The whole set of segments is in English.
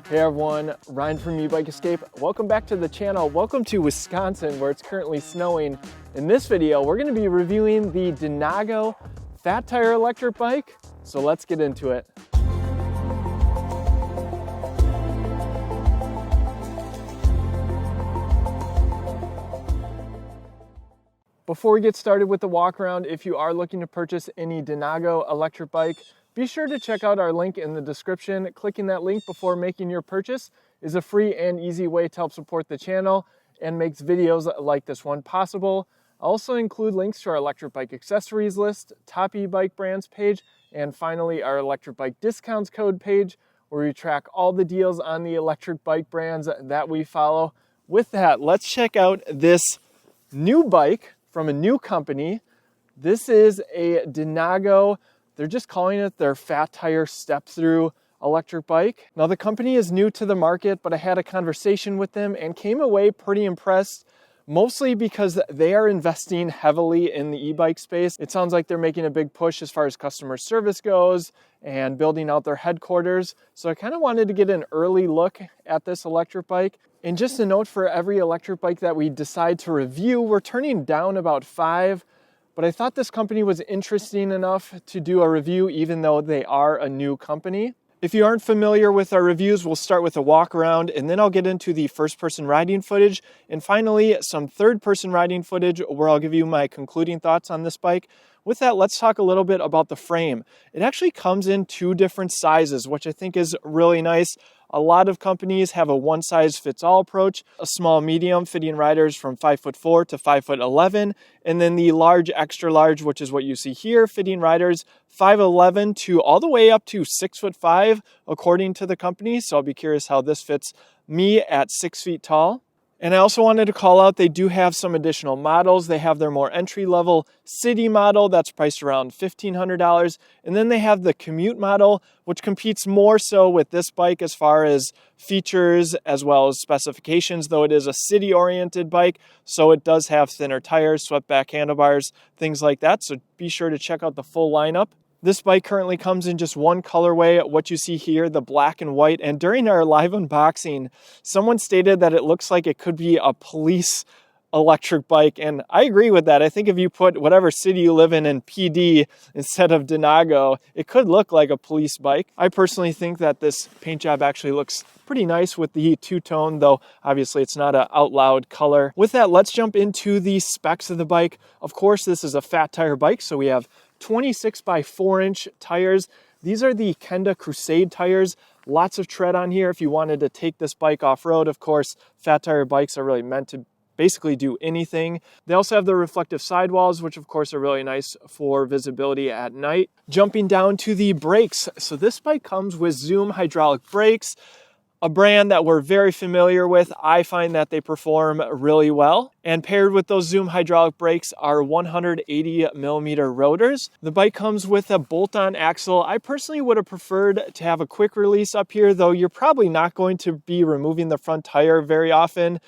Hey everyone, Ryan from eBike Escape. Welcome back to the channel. Welcome to Wisconsin where it's currently snowing. In this video, we're going to be reviewing the Denago fat tire electric bike. So let's get into it. Before we get started with the walk around, if you are looking to purchase any Denago electric bike, be sure to check out our link in the description. Clicking that link before making your purchase is a free and easy way to help support the channel and makes videos like this one possible. I'll also include links to our electric bike accessories list, top e-bike brands page, and finally our electric bike discounts code page where we track all the deals on the electric bike brands that we follow. With that, let's check out this new bike from a new company. This is a Denago. They're just calling it their fat tire step-through electric bike. Now the company is new to the market, but I had a conversation with them and came away pretty impressed, mostly because they are investing heavily in the e-bike space. It sounds like they're making a big push as far as customer service goes and building out their headquarters. So I kind of wanted to get an early look at this electric bike. And just a note, for every electric bike that we decide to review, we're turning down about 5. But I thought this company was interesting enough to do a review even though they are a new company. If you aren't familiar with our reviews, we'll start with a walk around and then I'll get into the first-person riding footage and finally some third-person riding footage where I'll give you my concluding thoughts on this bike. With that, let's talk a little bit about the frame. It actually comes in 2 different sizes, which I think is really nice. A lot of companies have a one-size-fits-all approach, a small medium fitting riders from 5'4" to 5'11", and then the large, extra large, which is what you see here, fitting riders 5'11" to all the way up to 6'5", according to the company. So I'll be curious how this fits me at 6 feet tall. And I also wanted to call out, they do have some additional models. They have their more entry-level city model that's priced around $1,500. And then they have the commute model, which competes more so with this bike as far as features as well as specifications, though it is a city-oriented bike. So it does have thinner tires, swept-back handlebars, things like that. So be sure to check out the full lineup. This bike currently comes in just one colorway, what you see here, the black and white. And during our live unboxing, someone stated that it looks like it could be a police electric bike. And I agree with that. I think if you put whatever city you live in PD instead of Denago, it could look like a police bike. I personally think that this paint job actually looks pretty nice with the two-tone, though obviously it's not an out loud color. With that, let's jump into the specs of the bike. Of course, this is a fat tire bike, so we have 26 by 4 inch tires. These are the Kenda Crusade tires. Lots of tread on here if you wanted to take this bike off-road. Of course, fat tire bikes are really meant to basically do anything. They also have the reflective sidewalls, which of course are really nice for visibility at night. Jumping down to the brakes. So this bike comes with Zoom hydraulic brakes, a brand that we're very familiar with. I find that they perform really well. And paired with those Zoom hydraulic brakes are 180 millimeter rotors. The bike comes with a bolt-on axle. I personally would have preferred to have a quick release up here, though you're probably not going to be removing the front tire very often.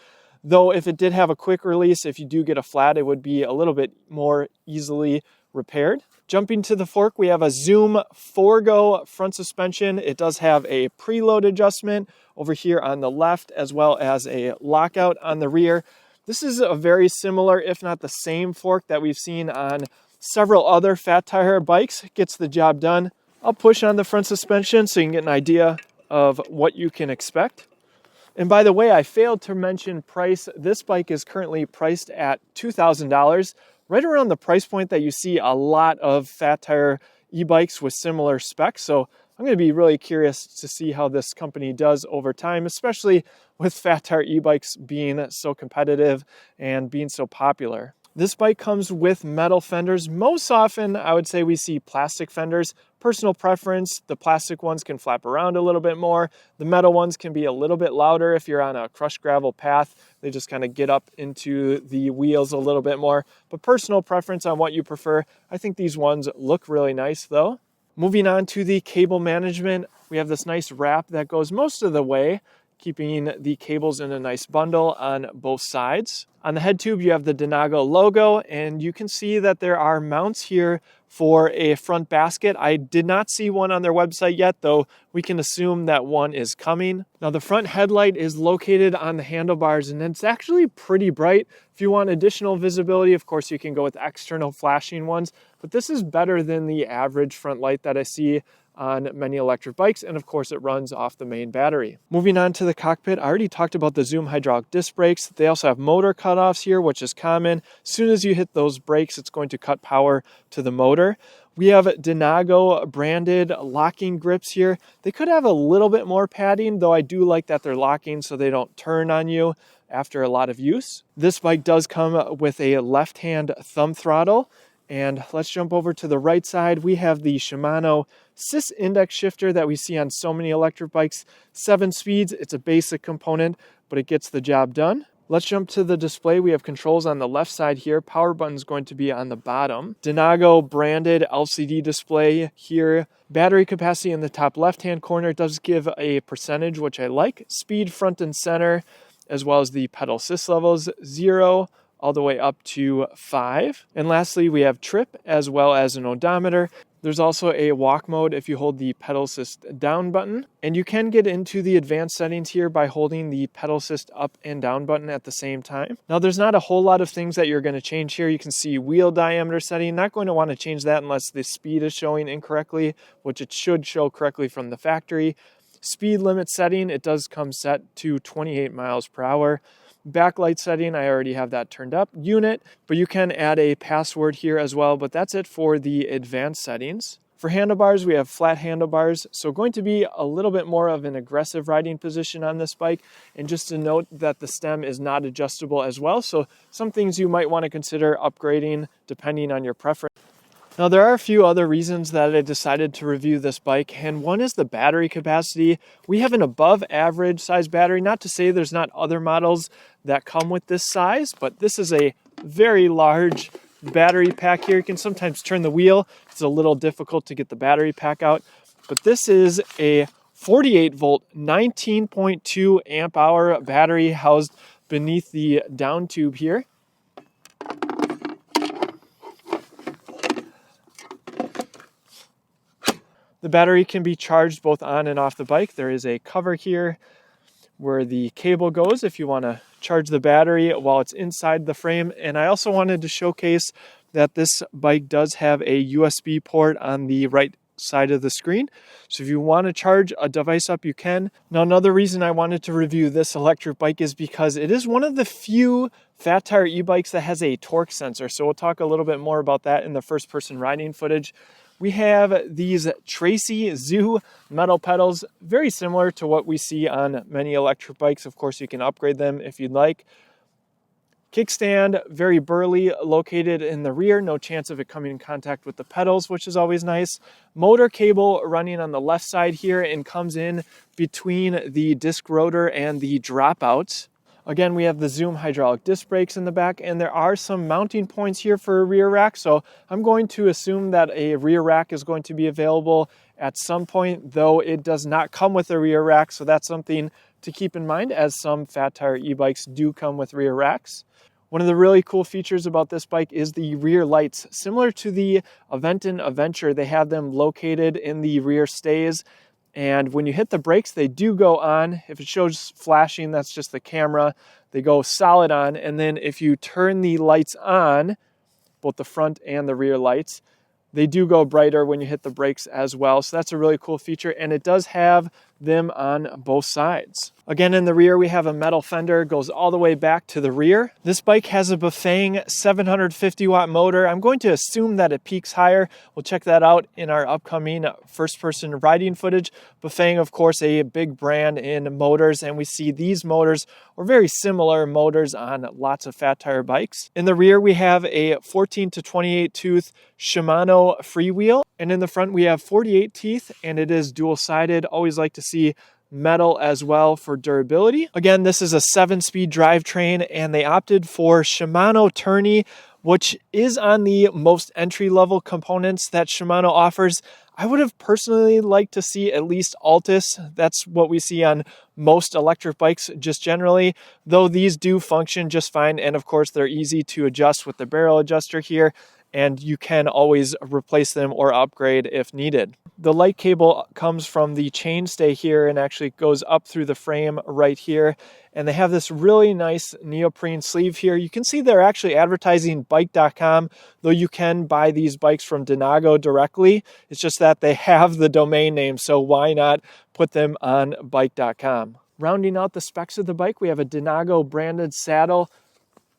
Though if it did have a quick release, if you do get a flat, it would be a little bit more easily repaired. Jumping to the fork, we have a Zoom 4Go front suspension. It does have a preload adjustment over here on the left, as well as a lockout on the rear. This is a very similar, if not the same fork that we've seen on several other fat tire bikes. It gets the job done. I'll push on the front suspension so you can get an idea of what you can expect. And by the way, I failed to mention price. This bike is currently priced at $2,000. Right around the price point that you see a lot of fat tire e-bikes with similar specs. So I'm going to be really curious to see how this company does over time, especially with fat tire e-bikes being so competitive and being so popular. This bike comes with metal fenders. Most often, I would say we see plastic fenders. Personal preference, the plastic ones can flap around a little bit more. The metal ones can be a little bit louder if you're on a crushed gravel path. They just kind of get up into the wheels a little bit more. But personal preference on what you prefer. I think these ones look really nice though. Moving on to the cable management, we have this nice wrap that goes most of the way. keeping the cables in a nice bundle on both sides. On the head tube, you have the Denago logo, and you can see that there are mounts here for a front basket. I did not see one on their website yet, though we can assume that one is coming. Now, the front headlight is located on the handlebars, and it's actually pretty bright. If you want additional visibility, of course, you can go with external flashing ones, but this is better than the average front light that I see on many electric bikes, and of course it runs off the main battery. Moving on to the cockpit, I already talked about the Zoom hydraulic disc brakes. They also have motor cutoffs here, which is common. As soon as you hit those brakes, it's going to cut power to the motor. We have Denago branded locking grips here. They could have a little bit more padding, though I do like that they're locking so they don't turn on you after a lot of use. This bike does come with a left-hand thumb throttle. And let's jump over to the right side. We have the Shimano Cis index shifter that we see on so many electric bikes. 7 speeds, it's a basic component, but it gets the job done. Let's jump to the display. We have controls on the left side here. Power button is going to be on the bottom. Denago branded LCD display here. Battery capacity in the top left-hand corner does give a percentage, which I like. Speed front and center, as well as the pedal assist levels, 0, all the way up to 5. And lastly, we have trip as well as an odometer. There's also a walk mode if you hold the pedal assist down button. And you can get into the advanced settings here by holding the pedal assist up and down button at the same time. Now, there's not a whole lot of things that you're going to change here. You can see wheel diameter setting. Not going to want to change that unless the speed is showing incorrectly, which it should show correctly from the factory. Speed limit setting, it does come set to 28 miles per hour. Backlight setting, I already have that turned up. Unit, but you can add a password here as well, but that's it for the advanced settings. For handlebars, we have flat handlebars, so going to be a little bit more of an aggressive riding position on this bike. And just to note that the stem is not adjustable as well, so some things you might want to consider upgrading depending on your preference. Now, there are a few other reasons that I decided to review this bike, and one is the battery capacity. We have an above average size battery, not to say there's not other models that come with this size, but this is a very large battery pack here. You can sometimes turn the wheel. It's a little difficult to get the battery pack out, but this is a 48 volt, 19.2 amp hour battery housed beneath the down tube here. The battery can be charged both on and off the bike. There is a cover here where the cable goes if you want to charge the battery while it's inside the frame. And I also wanted to showcase that this bike does have a USB port on the right side of the screen. So if you want to charge a device up, you can. Now, another reason I wanted to review this electric bike is because it is one of the few fat tire e-bikes that has a torque sensor. So we'll talk a little bit more about that in the first person riding footage. We have these Tracy Zoo metal pedals, very similar to what we see on many electric bikes. Of course, you can upgrade them if you'd like. Kickstand, very burly, located in the rear. No chance of it coming in contact with the pedals, which is always nice. Motor cable running on the left side here and comes in between the disc rotor and the dropouts. Again, we have the Zoom hydraulic disc brakes in the back, and there are some mounting points here for a rear rack. So I'm going to assume that a rear rack is going to be available at some point, though it does not come with a rear rack. So that's something to keep in mind, as some fat tire e-bikes do come with rear racks. One of the really cool features about this bike is the rear lights. Similar to the Aventon Adventure, they have them located in the rear stays. And when you hit the brakes, they do go on. If it shows flashing, that's just the camera. They go solid on. And then if you turn the lights on, both the front and the rear lights, they do go brighter when you hit the brakes as well. So that's a really cool feature. And it does have them on both sides. Again, in the rear, we have a metal fender, goes all the way back to the rear. This bike has a Bafang 750 watt motor. I'm going to assume that it peaks higher. We'll check that out in our upcoming first person riding footage. Bafang, of course, a big brand in motors, and we see these motors or very similar motors on lots of fat tire bikes. In the rear, we have a 14 to 28 tooth Shimano Freewheel. And in the front, we have 48 teeth, and it is dual-sided. Always like to see metal as well for durability. Again, this is a 7-speed drivetrain, and they opted for Shimano Tourney, which is on the most entry-level components that Shimano offers. I would have personally liked to see at least Altus. That's what we see on most electric bikes just generally, though these do function just fine. And of course, they're easy to adjust with the barrel adjuster here, and you can always replace them or upgrade if needed. The light cable comes from the chainstay here and actually goes up through the frame right here. And they have this really nice neoprene sleeve here. You can see they're actually advertising bike.com, though you can buy these bikes from Denago directly. It's just that they have the domain name, so why not put them on bike.com? Rounding out the specs of the bike, we have a Denago branded saddle.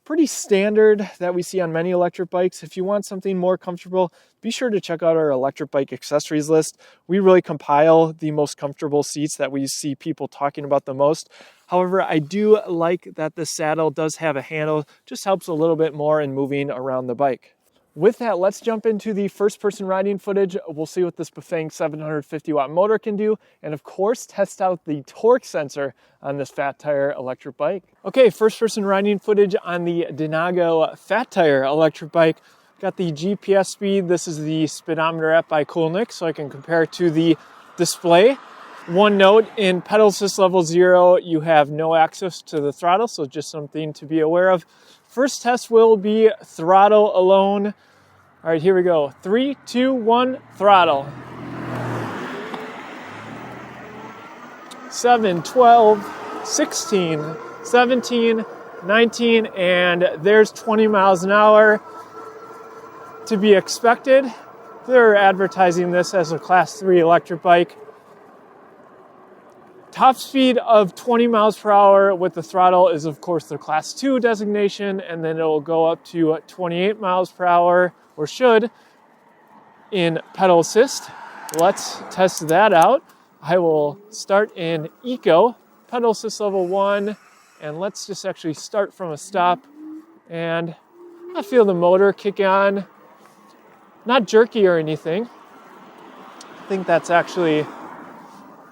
Pretty standard that we see on many electric bikes. If you want something more comfortable, be sure to check out our electric bike accessories list. We really compile the most comfortable seats that we see people talking about the most. However, I do like that the saddle does have a handle, just helps a little bit more in moving around the bike. With that, let's jump into the first-person riding footage. We'll see what this Bafang 750-watt motor can do, and of course, test out the torque sensor on this Fat Tire electric bike. Okay, first-person riding footage on the Denago Fat Tire electric bike. Got the GPS speed. This is the speedometer app by Coolnick, so I can compare it to the display. One note, in pedal assist level 0, you have no access to the throttle, so just something to be aware of. First test will be throttle alone. All right, here we go. 3, 2, 1, throttle. 7, 12, 16, 17, 19, and there's 20 miles an hour to be expected. They're advertising this as a Class 3 electric bike. Top speed of 20 miles per hour with the throttle is, of course, the Class 2 designation, and then it will go up to 28 miles per hour, or should, in pedal assist. Let's test that out. I will start in Eco, pedal assist level 1, and let's just actually start from a stop. And I feel the motor kick on. Not jerky or anything. I think that's actually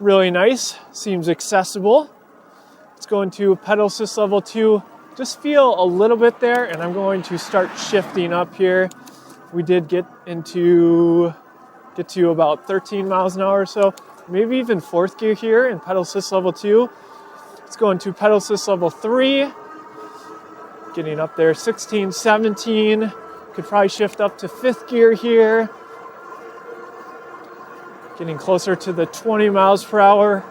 really nice, seems accessible. Let's go into pedal assist level 2. Just feel a little bit there, and I'm going to start shifting up here. We did get to about 13 miles an hour or so, maybe even 4th gear here in pedal assist level 2. Let's go into pedal assist level 3. Getting up there, 16, 17. Could probably shift up to 5th gear here. Getting closer to the 20 miles per hour.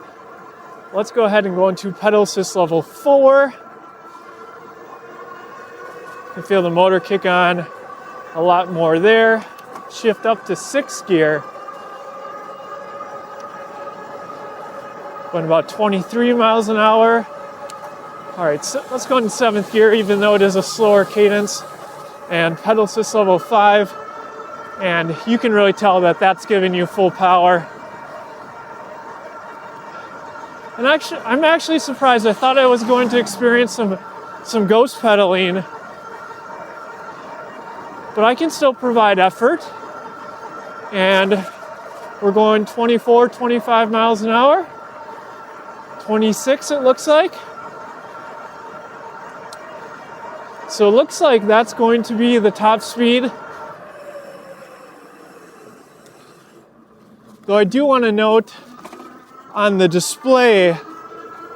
Let's go ahead and go into pedal assist level 4. You can feel the motor kick on a lot more there. Shift up to 6th gear. Going about 23 miles an hour. All right, so let's go into 7th gear, even though it is a slower cadence. And pedal assist level 5. And you can really tell that that's giving you full power. And actually, I'm actually surprised. I thought I was going to experience some ghost pedaling, but I can still provide effort. And we're going 24, 25 miles an hour. 26 it looks like. So it looks like that's going to be the top speed. Though I do want to note, on the display,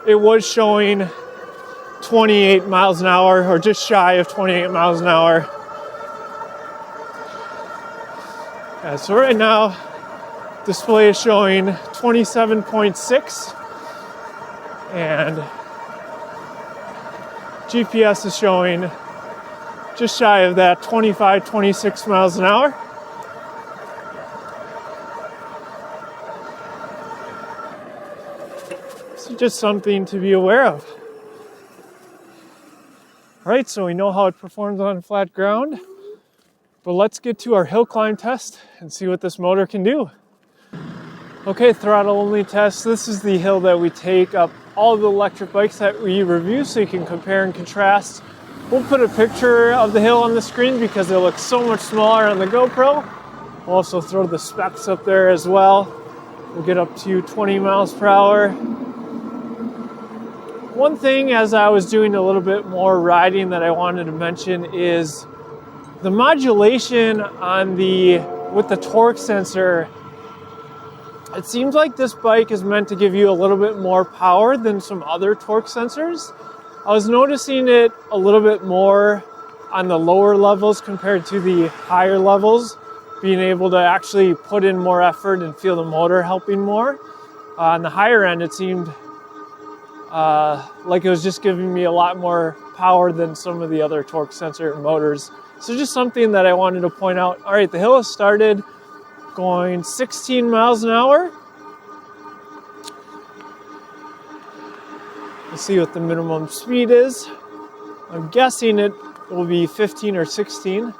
it was showing 28 miles an hour, or just shy of 28 miles an hour. Yeah, so right now, display is showing 27.6, and GPS is showing just shy of that, 25, 26 miles an hour. So just something to be aware of. All right, so we know how it performs on flat ground, but let's get to our hill climb test and see what this motor can do. Okay, throttle only test. This is the hill that we take up all the electric bikes that we review, so you can compare and contrast. We'll put a picture of the hill on the screen because it looks so much smaller on the GoPro. We'll also throw the specs up there as well. We'll get up to 20 miles per hour. One thing as I was doing a little bit more riding that I wanted to mention is the modulation on with the torque sensor. It seems like this bike is meant to give you a little bit more power than some other torque sensors. I was noticing it a little bit more on the lower levels compared to the higher levels, being able to actually put in more effort and feel the motor helping more. On the higher end, it seemed like it was just giving me a lot more power than some of the other torque sensor motors. So just something that I wanted to point out. All right, the hill has started, going 16 miles an hour. Let's see what the minimum speed is. I'm guessing it will be 15 or 16.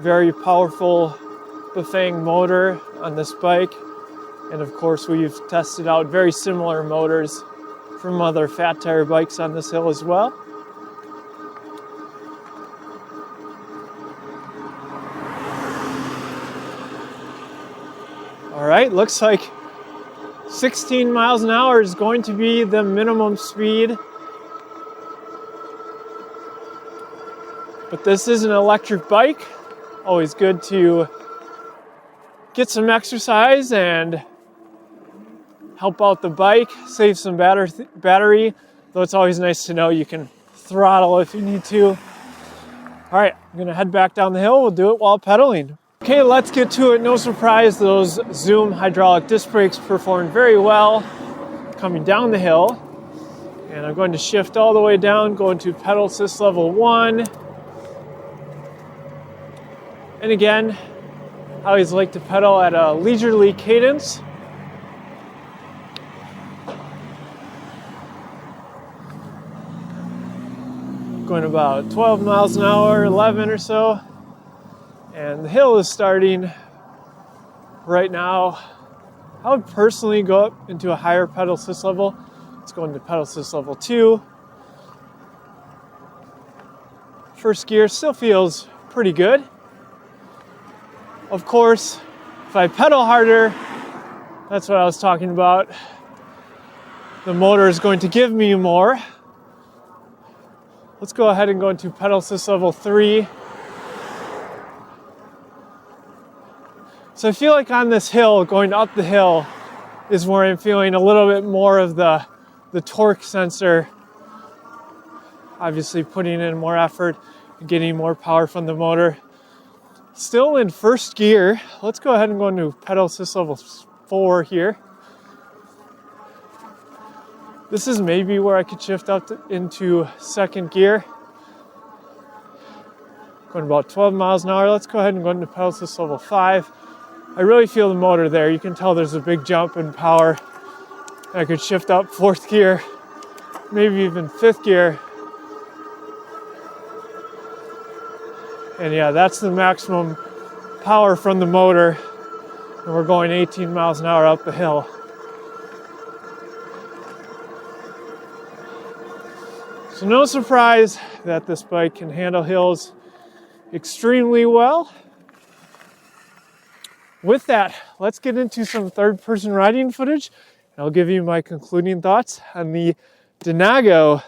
Very powerful Bafang motor on this bike. And of course, we've tested out very similar motors from other fat tire bikes on this hill as well. All right, looks like 16 miles an hour is going to be the minimum speed. But this is an electric bike. Always good to get some exercise and help out the bike, save some battery, though it's always nice to know you can throttle if you need to. All right, I'm gonna head back down the hill. We'll do it while pedaling. Okay, let's get to it. No surprise, those Zoom hydraulic disc brakes performed very well coming down the hill. And I'm going to shift all the way down, going to pedal assist level 1. And again, I always like to pedal at a leisurely cadence. Going about 12 miles an hour, 11 or so. And the hill is starting right now. I would personally go up into a higher pedal assist level. Let's go into pedal assist level 2. First gear still feels pretty good. Of course, if I pedal harder, that's what I was talking about. The motor is going to give me more. Let's go ahead and go into pedal assist level 3. So I feel like on this hill, going up the hill, is where I'm feeling a little bit more of the torque sensor. Obviously putting in more effort and getting more power from the motor. Still in first gear. Let's go ahead and go into pedal assist level 4 here. This is maybe where I could shift up into second gear. Going about 12 miles an hour. Let's go ahead and go into pedal assist level 5. I really feel the motor there. You can tell there's a big jump in power. I could shift up fourth gear, maybe even fifth gear. And yeah, that's the maximum power from the motor. And we're going 18 miles an hour up the hill. So no surprise that this bike can handle hills extremely well. With that, let's get into some third-person riding footage. And I'll give you my concluding thoughts on the Denago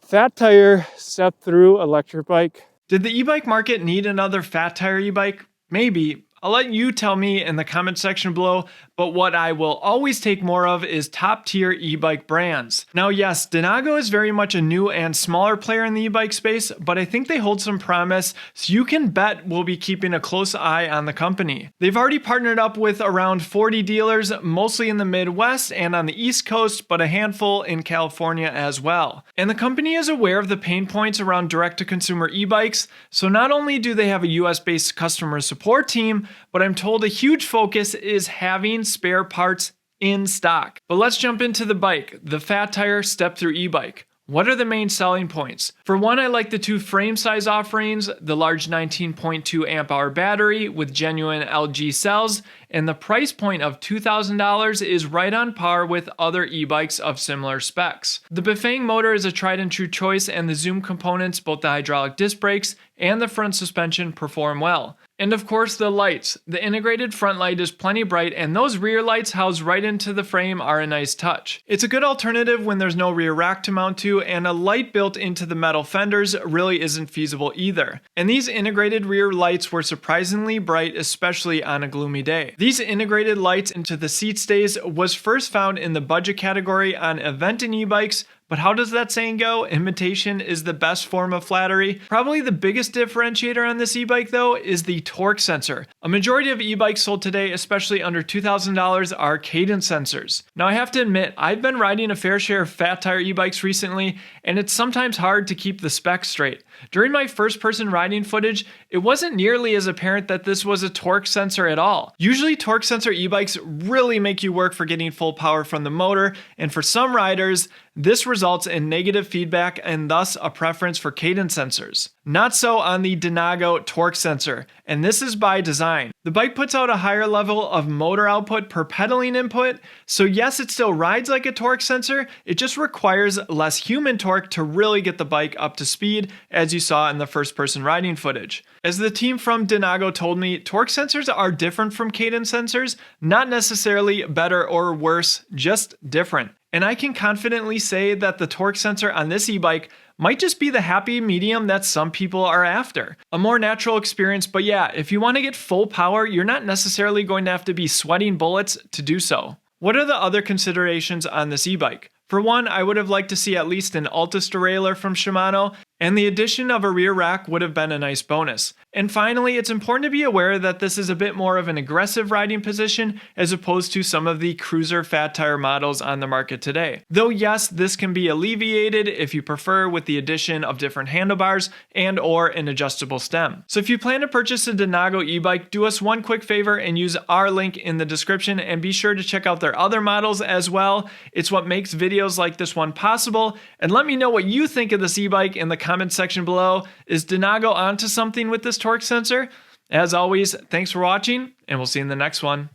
fat tire step-through electric bike. Did the e-bike market need another fat tire e-bike? Maybe. I'll let you tell me in the comment section below, but what I will always take more of is top tier e-bike brands. Now yes, Denago is very much a new and smaller player in the e-bike space, but I think they hold some promise, so you can bet we'll be keeping a close eye on the company. They've already partnered up with around 40 dealers, mostly in the Midwest and on the East Coast, but a handful in California as well. And the company is aware of the pain points around direct-to-consumer e-bikes, so not only do they have a US-based customer support team, but I'm told a huge focus is having spare parts in stock. But let's jump into the bike, the fat tire step-through e-bike. What are the main selling points? For one, I like the two frame size offerings, the large 19.2 amp hour battery with genuine LG cells, and the price point of $2,000 is right on par with other e-bikes of similar specs. The Bafang motor is a tried and true choice, and the Zoom components, both the hydraulic disc brakes and the front suspension, perform well. And of course the lights. The integrated front light is plenty bright, and those rear lights housed right into the frame are a nice touch. It's a good alternative when there's no rear rack to mount to, and a light built into the metal fenders really isn't feasible either. And these integrated rear lights were surprisingly bright, especially on a gloomy day. These integrated lights into the seat stays was first found in the budget category on Event and e-bikes. But how does that saying go? Imitation is the best form of flattery. Probably the biggest differentiator on this e-bike though is the torque sensor. A majority of e-bikes sold today, especially under $2,000, are cadence sensors. Now I have to admit, I've been riding a fair share of fat tire e-bikes recently, and it's sometimes hard to keep the specs straight. During my first person riding footage, it wasn't nearly as apparent that this was a torque sensor at all. Usually torque sensor e-bikes really make you work for getting full power from the motor, and for some riders, this results in negative feedback and thus a preference for cadence sensors. Not so on the Denago torque sensor, and this is by design. The bike puts out a higher level of motor output per pedaling input, so yes, it still rides like a torque sensor, it just requires less human torque to really get the bike up to speed, as you saw in the first person riding footage. As the team from Denago told me, torque sensors are different from cadence sensors, not necessarily better or worse, just different. And I can confidently say that the torque sensor on this e-bike might just be the happy medium that some people are after. A more natural experience, but yeah, if you want to get full power, you're not necessarily going to have to be sweating bullets to do so. What are the other considerations on this e-bike? For one, I would have liked to see at least an Altus derailleur from Shimano, and the addition of a rear rack would have been a nice bonus. And finally, it's important to be aware that this is a bit more of an aggressive riding position as opposed to some of the cruiser fat tire models on the market today. Though yes, this can be alleviated if you prefer with the addition of different handlebars and or an adjustable stem. So if you plan to purchase a Denago e-bike, do us one quick favor and use our link in the description, and be sure to check out their other models as well. It's what makes videos like this one possible, and let me know what you think of this e-bike in the comment section below. Is Denago onto something with this torque sensor? As always, thanks for watching, and we'll see you in the next one.